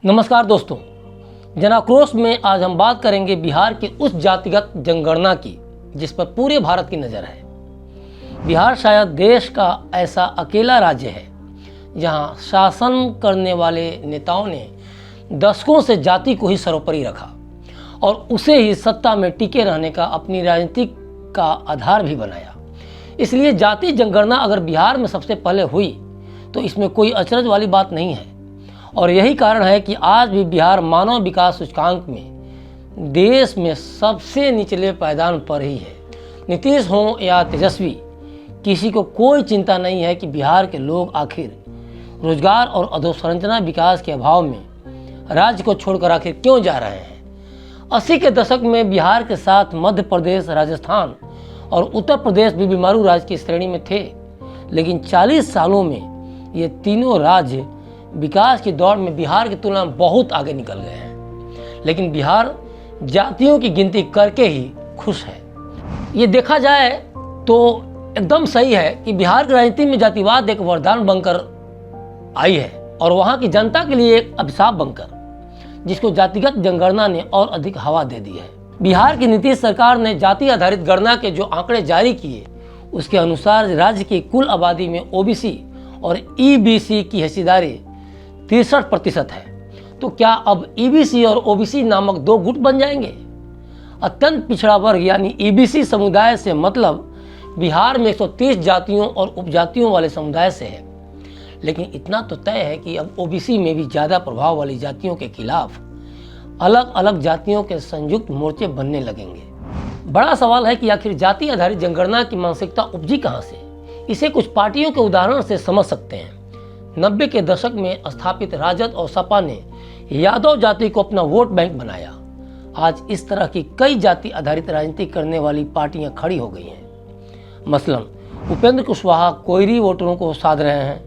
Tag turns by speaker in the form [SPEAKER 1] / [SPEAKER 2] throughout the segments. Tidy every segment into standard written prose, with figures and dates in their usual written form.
[SPEAKER 1] नमस्कार दोस्तों, जनाक्रोश में आज हम बात करेंगे बिहार की उस जातिगत जनगणना की जिस पर पूरे भारत की नज़र है। बिहार शायद देश का ऐसा अकेला राज्य है जहां शासन करने वाले नेताओं ने दशकों से जाति को ही सर्वोपरि रखा और उसे ही सत्ता में टिके रहने का अपनी राजनीति का आधार भी बनाया। इसलिए जाति जनगणना अगर बिहार में सबसे पहले हुई तो इसमें कोई अचरज वाली बात नहीं है और यही कारण है कि आज भी बिहार मानव विकास सूचकांक में देश में सबसे निचले पायदान पर ही है। नीतीश हों या तेजस्वी, किसी को कोई चिंता नहीं है कि बिहार के लोग आखिर रोजगार और अधोसंरचना विकास के अभाव में राज्य को छोड़कर आखिर क्यों जा रहे हैं। 80 के दशक में बिहार के साथ मध्य प्रदेश, राजस्थान और उत्तर प्रदेश भी बीमारू राज्य की श्रेणी में थे, लेकिन 40 सालों में ये तीनों राज्य विकास की दौड़ में बिहार की तुलना में बहुत आगे निकल गए हैं। लेकिन बिहार जातियों की गिनती करके ही खुश है। ये देखा जाए तो एकदम सही है कि बिहार की राजनीति में जातिवाद एक वरदान बनकर आई है और वहाँ की जनता के लिए एक अभिशाप बनकर, जिसको जातिगत जनगणना ने और अधिक हवा दे दी है। बिहार की नीतीश सरकार ने जाति आधारित गणना के जो आंकड़े जारी किए उसके अनुसार राज्य की कुल आबादी में ओबीसी और ईबीसी की हिस्सेदारी 63% है। तो क्या अब ईबीसी और ओबीसी नामक दो गुट बन जाएंगे? अत्यंत पिछड़ा वर्ग यानी ईबीसी समुदाय से मतलब बिहार में 130 जातियों और उपजातियों वाले समुदाय से है। लेकिन इतना तो तय है कि अब ओबीसी में भी ज़्यादा प्रभाव वाली जातियों के खिलाफ अलग अलग जातियों के संयुक्त मोर्चे बनने लगेंगे। बड़ा सवाल है कि आखिर जाति आधारित जनगणना की मानसिकता उपजी कहाँ से। इसे कुछ पार्टियों के उदाहरण से समझ सकते हैं। 90 के दशक में स्थापित राजद और सपा ने यादव जाति को अपना वोट बैंक बनाया। आज इस तरह की कई जाति आधारित राजनीति करने वाली पार्टियां खड़ी हो गई हैं। मसलन उपेंद्र कुशवाहा कोयरी वोटरों को साध रहे हैं,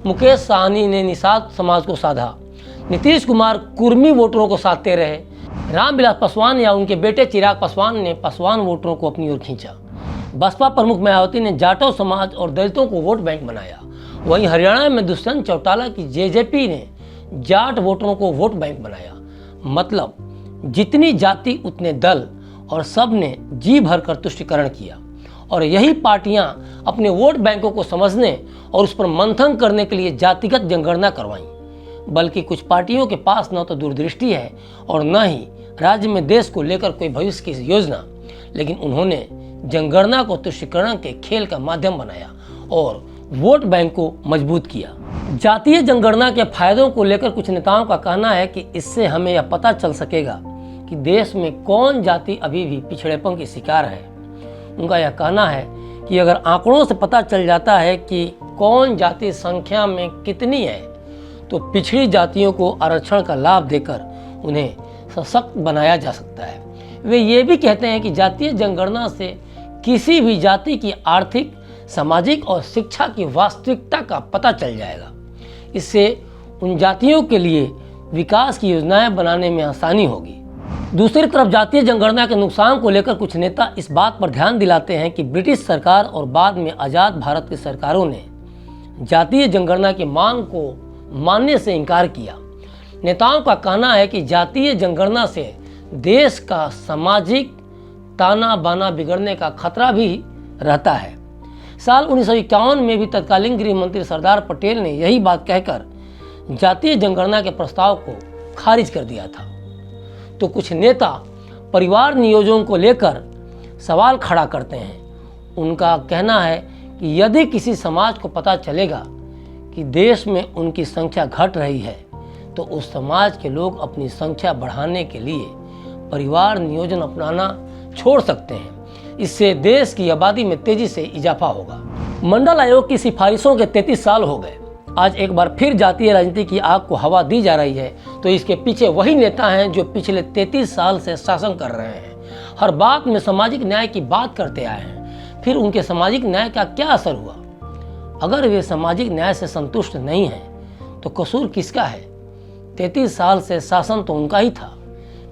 [SPEAKER 1] मुकेश साहनी ने निषाद समाज को साधा, नीतीश कुमार कुर्मी वोटरों को साधते रहे, रामविलास पासवान या उनके बेटे चिराग पासवान ने पासवान वोटरों को अपनी ओर खींचा। बसपा प्रमुख मायावती ने जाटव समाज और दलितों को वोट बैंक बनाया। वहीं हरियाणा में दुष्यंत चौटाला की जेजेपी ने जाट वोटरों को वोट बैंक बनाया। मतलब जितनी जाति उतने दल और सब ने जी भरकर तुष्टीकरण किया और यही पार्टियां अपने वोट बैंकों को समझने और उस पर मंथन करने के लिए जातिगत जनगणना करवाईं। बल्कि कुछ पार्टियों के पास न तो दूरदृष्टि है और न ही राज्य में देश को लेकर कोई भविष्य की योजना, लेकिन उन्होंने जनगणना को तुष्टीकरण के खेल का माध्यम बनाया और वोट बैंक को मजबूत किया। जातीय जनगणना के फायदों को लेकर कुछ नेताओं का कहना है कि इससे हमें यह पता चल सकेगा कि देश में कौन जाति अभी भी पिछड़ेपन की शिकार है। उनका यह कहना है कि अगर आंकड़ों से पता चल जाता है कि कौन जाति संख्या में कितनी है तो पिछड़ी जातियों को आरक्षण का लाभ देकर उन्हें सशक्त बनाया जा सकता है। वे ये भी कहते हैं कि जातीय जनगणना से किसी भी जाति की आर्थिक, सामाजिक और शिक्षा की वास्तविकता का पता चल जाएगा। इससे उन जातियों के लिए विकास की योजनाएं बनाने में आसानी होगी। दूसरी तरफ जातीय जनगणना के नुकसान को लेकर कुछ नेता इस बात पर ध्यान दिलाते हैं कि ब्रिटिश सरकार और बाद में आज़ाद भारत की सरकारों ने जातीय जनगणना की मांग को मानने से इनकार किया। नेताओं का कहना है कि जातीय जनगणना से देश का सामाजिक ताना बाना बिगड़ने का खतरा भी रहता है। साल 1951 में भी तत्कालीन गृह मंत्री सरदार पटेल ने यही बात कहकर जातीय जनगणना के प्रस्ताव को खारिज कर दिया था। तो कुछ नेता परिवार नियोजन को लेकर सवाल खड़ा करते हैं। उनका कहना है कि यदि किसी समाज को पता चलेगा कि देश में उनकी संख्या घट रही है तो उस समाज के लोग अपनी संख्या बढ़ाने के लिए परिवार नियोजन अपनाना छोड़ सकते हैं। इससे देश की आबादी में तेजी से इजाफा होगा। मंडल आयोग की सिफारिशों के 33 साल हो गए। आज एक बार फिर जातीय राजनीति की आग को हवा दी जा रही है तो इसके पीछे वही नेता हैं जो पिछले 33 साल से शासन कर रहे हैं। हर बात में सामाजिक न्याय की बात करते आए हैं। फिर उनके सामाजिक न्याय का क्या असर हुआ? अगर वे सामाजिक न्याय से संतुष्ट नहीं हैं तो कसूर किसका है? 33 साल से शासन तो उनका ही था।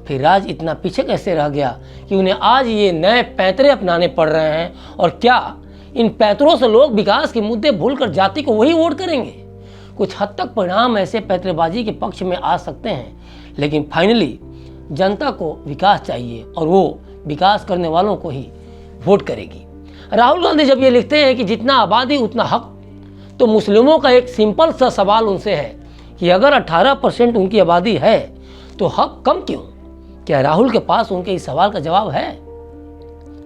[SPEAKER 1] फिर राज्य इतना पीछे कैसे रह गया कि उन्हें आज ये नए पैंतरे अपनाने पड़ रहे हैं? और क्या इन पैंतरों से लोग विकास के मुद्दे भूलकर जाति को वही वोट करेंगे? कुछ हद तक परिणाम ऐसे पैंतरेबाजी के पक्ष में आ सकते हैं, लेकिन फाइनली जनता को विकास चाहिए और वो विकास करने वालों को ही वोट करेगी। राहुल गांधी जब ये लिखते हैं कि जितना आबादी उतना हक, तो मुस्लिमों का एक सिंपल सा सवाल उनसे है कि अगर 18% उनकी आबादी है तो हक कम क्यों? क्या राहुल के पास उनके इस सवाल का जवाब है?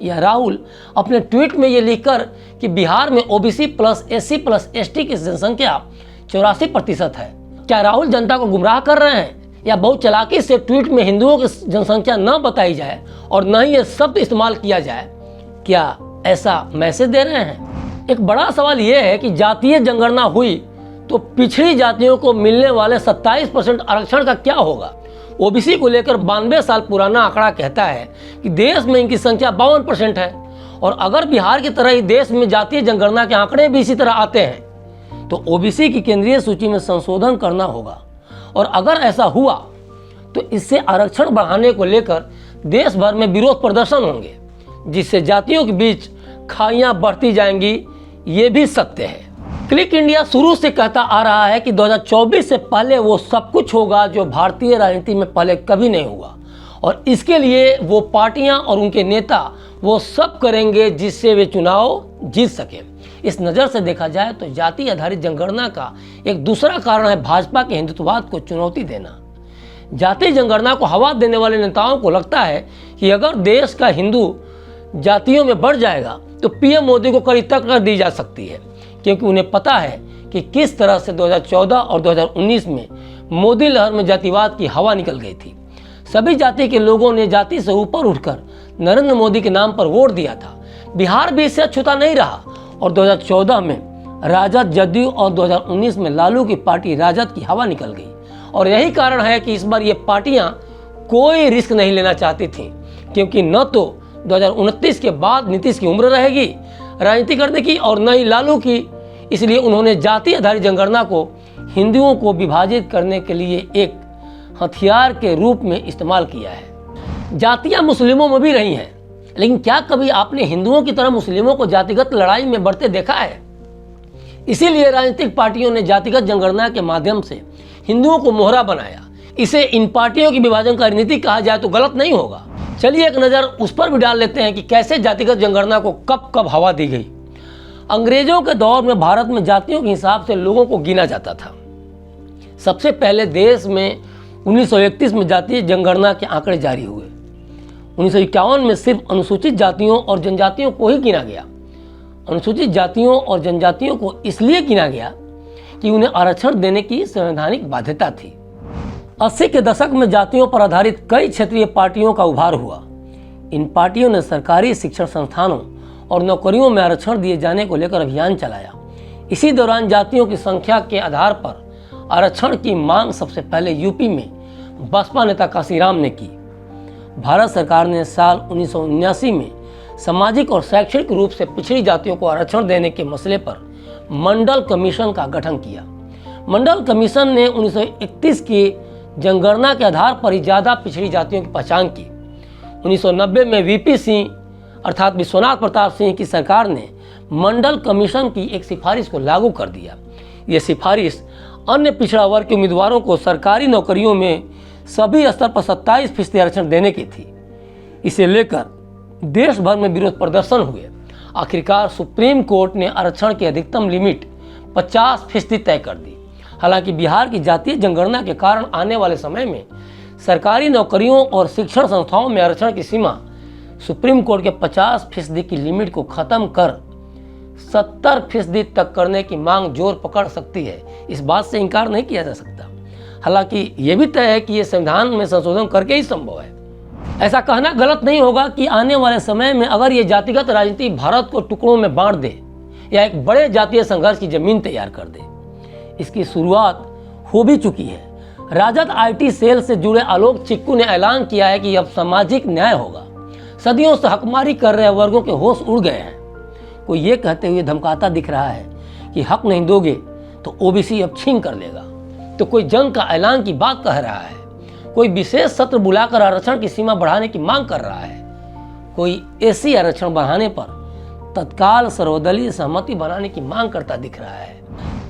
[SPEAKER 1] या राहुल अपने ट्वीट में ये लिखकर कि बिहार में OBC plus SC plus ST की जनसंख्या 84% है, क्या राहुल जनता को गुमराह कर रहे हैं? या बहुत चालाकी से ट्वीट में हिंदुओं की जनसंख्या न बताई जाए और न ही ये शब्द इस्तेमाल किया जाए, क्या ऐसा मैसेज दे रहे हैं? एक बड़ा सवाल यह है कि जातीय जनगणना हुई तो पिछड़ी जातियों को मिलने वाले 27% आरक्षण का क्या होगा? ओबीसी को लेकर 92 साल पुराना आंकड़ा कहता है कि देश में इनकी संख्या 52% है, और अगर बिहार की तरह ही देश में जातीय जनगणना के आंकड़े भी इसी तरह आते हैं तो ओबीसी की केंद्रीय सूची में संशोधन करना होगा, और अगर ऐसा हुआ तो इससे आरक्षण बढ़ाने को लेकर देश भर में विरोध प्रदर्शन होंगे, जिससे जातियों के बीच खाइयां बढ़ती जाएंगी। ये भी सत्य है। क्लिक इंडिया शुरू से कहता आ रहा है कि 2024 से पहले वो सब कुछ होगा जो भारतीय राजनीति में पहले कभी नहीं हुआ, और इसके लिए वो पार्टियां और उनके नेता वो सब करेंगे जिससे वे चुनाव जीत सके। इस नज़र से देखा जाए तो जाति आधारित जनगणना का एक दूसरा कारण है भाजपा के हिंदुत्ववाद को चुनौती देना। जाति जनगणना को हवा देने वाले नेताओं को लगता है कि अगर देश का हिंदू जातियों में बढ़ जाएगा तो पीएम मोदी को कड़ी टक्कर दी जा सकती है, क्योंकि उन्हें पता है कि किस तरह से 2014 और 2019 में मोदी लहर में जातिवाद की हवा निकल गई थी। सभी जाति के लोगों ने जाति से ऊपर उठकर नरेंद्र मोदी के नाम पर वोट दिया था। बिहार भी इससे अछूता नहीं रहा, और 2014 में राजद, जदयू और 2019 में लालू की पार्टी राजद की हवा निकल गई। और यही कारण है कि इस बार ये पार्टियां कोई रिस्क नहीं लेना चाहती थीं, क्योंकि न तो 2029 के बाद नीतीश की उम्र रहेगी राजनीति करने की और न ही लालू की। इसलिए उन्होंने जाति आधारित जनगणना को हिंदुओं को विभाजित करने के लिए एक हथियार के रूप में इस्तेमाल किया है। जातियां मुस्लिमों में भी रही हैं, लेकिन क्या कभी आपने हिंदुओं की तरह मुस्लिमों को जातिगत लड़ाई में बढ़ते देखा है? इसीलिए राजनीतिक पार्टियों ने जातिगत जनगणना के माध्यम से हिंदुओं को मोहरा बनाया। इसे इन पार्टियों की विभाजन का राजनीति कहा जाए तो गलत नहीं होगा। चलिए एक नज़र उस पर भी डाल लेते हैं कि कैसे जातिगत जनगणना को कब कब हवा दी गई। अंग्रेजों के दौर में भारत में जातियों के हिसाब से लोगों को गिना जाता था। सबसे पहले देश में 1931 में जातीय जनगणना के आंकड़े जारी हुए। 1951 में सिर्फ अनुसूचित जातियों और जनजातियों को ही गिना गया। अनुसूचित जातियों और जनजातियों को इसलिए गिना गया कि उन्हें आरक्षण देने की संवैधानिक बाध्यता थी। 80 के दशक में जातियों पर आधारित कई क्षेत्रीय पार्टियों का उभार हुआ। इन पार्टियों ने सरकारी शिक्षण संस्थानों और नौकरियों में आरक्षण दिए जाने को लेकर अभियान चलाया। इसी दौरान जातियों की संख्या के आधार पर आरक्षण की मांग सबसे पहले यूपी में बसपा नेता काशीराम ने की। भारत सरकार ने साल 1979 में सामाजिक और शैक्षणिक रूप से पिछड़ी जातियों को आरक्षण देने के मसले पर मंडल कमीशन का गठन किया। मंडल कमीशन ने 1931 की जनगणना के आधार पर ही ज़्यादा पिछड़ी जातियों की पहचान की। 1990 में वीपी सिंह अर्थात विश्वनाथ प्रताप सिंह की सरकार ने मंडल कमीशन की एक सिफारिश को लागू कर दिया। ये सिफारिश अन्य पिछड़ा वर्ग के उम्मीदवारों को सरकारी नौकरियों में सभी स्तर पर 27% आरक्षण देने की थी। इसे लेकर देश भर में विरोध प्रदर्शन हुए। आखिरकार सुप्रीम कोर्ट ने आरक्षण की अधिकतम लिमिट 50% तय कर दी। हालांकि बिहार की जातीय जनगणना के कारण आने वाले समय में सरकारी नौकरियों और शिक्षण संस्थाओं में आरक्षण की सीमा सुप्रीम कोर्ट के 50% की लिमिट को खत्म कर 70% तक करने की मांग जोर पकड़ सकती है। इस बात से इनकार नहीं किया जा सकता। हालांकि ये भी तय है कि ये संविधान में संशोधन करके ही संभव है। ऐसा कहना गलत नहीं होगा कि आने वाले समय में अगर ये जातिगत राजनीति भारत को टुकड़ों में बांट दे या एक बड़े जातीय संघर्ष की जमीन तैयार कर दे। इसकी शुरुआत हो भी चुकी है। राजद आईटी सेल से जुड़े आलोक चिक्कू ने ऐलान किया है कि अब सामाजिक न्याय होगा। सदियों से हकमारी कर रहे वर्गों के होश उड़ गए हैं। कोई ये कहते हुए धमकाता दिख रहा है कि हक नहीं दोगे तो ओबीसी अब छीन कर लेगा, तो कोई जंग का ऐलान की बात कह रहा है, कोई विशेष सत्र बुलाकर आरक्षण की सीमा बढ़ाने की मांग कर रहा है, कोई एससी आरक्षण बढ़ाने पर तत्काल सर्वदलीय सहमति बनाने की मांग करता दिख रहा है।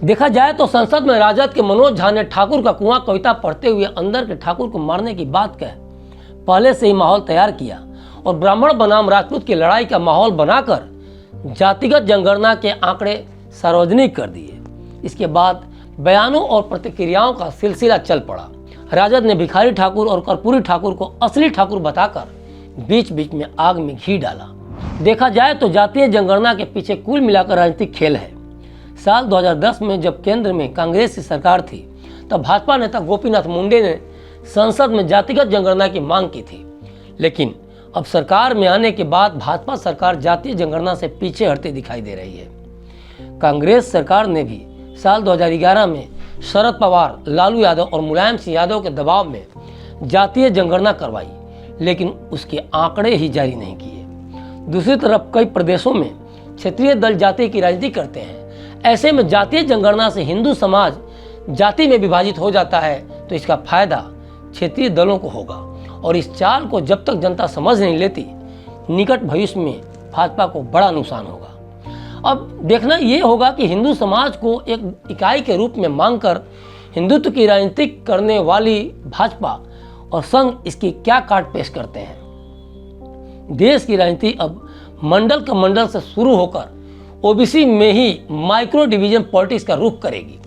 [SPEAKER 1] देखा जाए तो संसद में राजद के मनोज झा ने ठाकुर का कुआं कविता पढ़ते हुए अंदर के ठाकुर को मारने की बात कह पहले से ही माहौल तैयार किया और ब्राह्मण बनाम राजपूत की लड़ाई का माहौल बनाकर जातिगत जनगणना के आंकड़े सार्वजनिक कर दिए। इसके बाद बयानों और प्रतिक्रियाओं का सिलसिला चल पड़ा। राजद ने भिखारी ठाकुर और कर्पूरी ठाकुर को असली ठाकुर बताकर बीच बीच में आग में घी डाला। देखा जाए तो जातीय जनगणना के पीछे कुल मिलाकर राजनीतिक खेल है। साल 2010 में जब केंद्र में कांग्रेस की सरकार थी तब भाजपा नेता गोपीनाथ मुंडे ने संसद में जातिगत जनगणना की मांग की थी, लेकिन अब सरकार में आने के बाद भाजपा सरकार जातीय जनगणना से पीछे हटती दिखाई दे रही है। कांग्रेस सरकार ने भी साल 2011 में शरद पवार, लालू यादव और मुलायम सिंह यादव के दबाव में जातीय जनगणना करवाई, लेकिन उसके आंकड़े ही जारी नहीं किए। दूसरी तरफ कई प्रदेशों में क्षेत्रीय दल जाति की राजनीति करते हैं। ऐसे में जातीय जनगणना से हिंदू समाज जाति में विभाजित हो जाता है तो इसका फायदा क्षेत्रीय दलों को होगा और इस चाल को जब तक जनता समझ नहीं लेती, निकट भविष्य में भाजपा को बड़ा नुकसान होगा। अब देखना ये होगा कि हिंदू समाज को एक इकाई के रूप में मांगकर हिंदुत्व की राजनीति करने वाली भाजपा और संघ इसकी क्या काट पेश करते हैं। देश की राजनीति अब मंडल का मंडल से शुरू होकर ओबीसी में ही माइक्रो डिवीजन पॉलिटिक्स का रुख करेगी।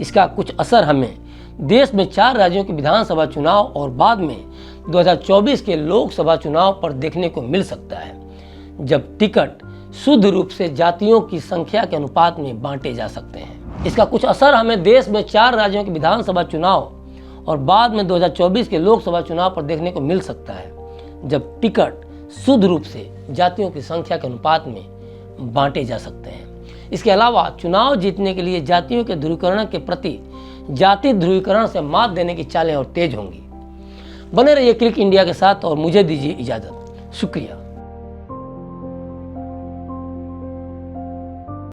[SPEAKER 1] इसका कुछ असर हमें देश में 4 राज्यों के विधानसभा चुनाव और बाद में 2024 के लोकसभा चुनाव पर देखने को मिल सकता है, जब टिकट शुद्ध रूप से जातियों की संख्या के अनुपात में बांटे जा सकते हैं। इसका कुछ असर हमें देश में 4 राज्यों के विधानसभा चुनाव और बाद में 2024 के लोकसभा चुनाव पर देखने को मिल सकता है, जब टिकट शुद्ध रूप से जातियों की संख्या के अनुपात में बांटे जा सकते हैं। इसके अलावा चुनाव जीतने के लिए जातियों के ध्रुवीकरण के प्रति जाति ध्रुवीकरण से मात देने की चालें और तेज होंगी। बने रहिए क्लिक इंडिया के साथ और मुझे दीजिए इजाजत। शुक्रिया।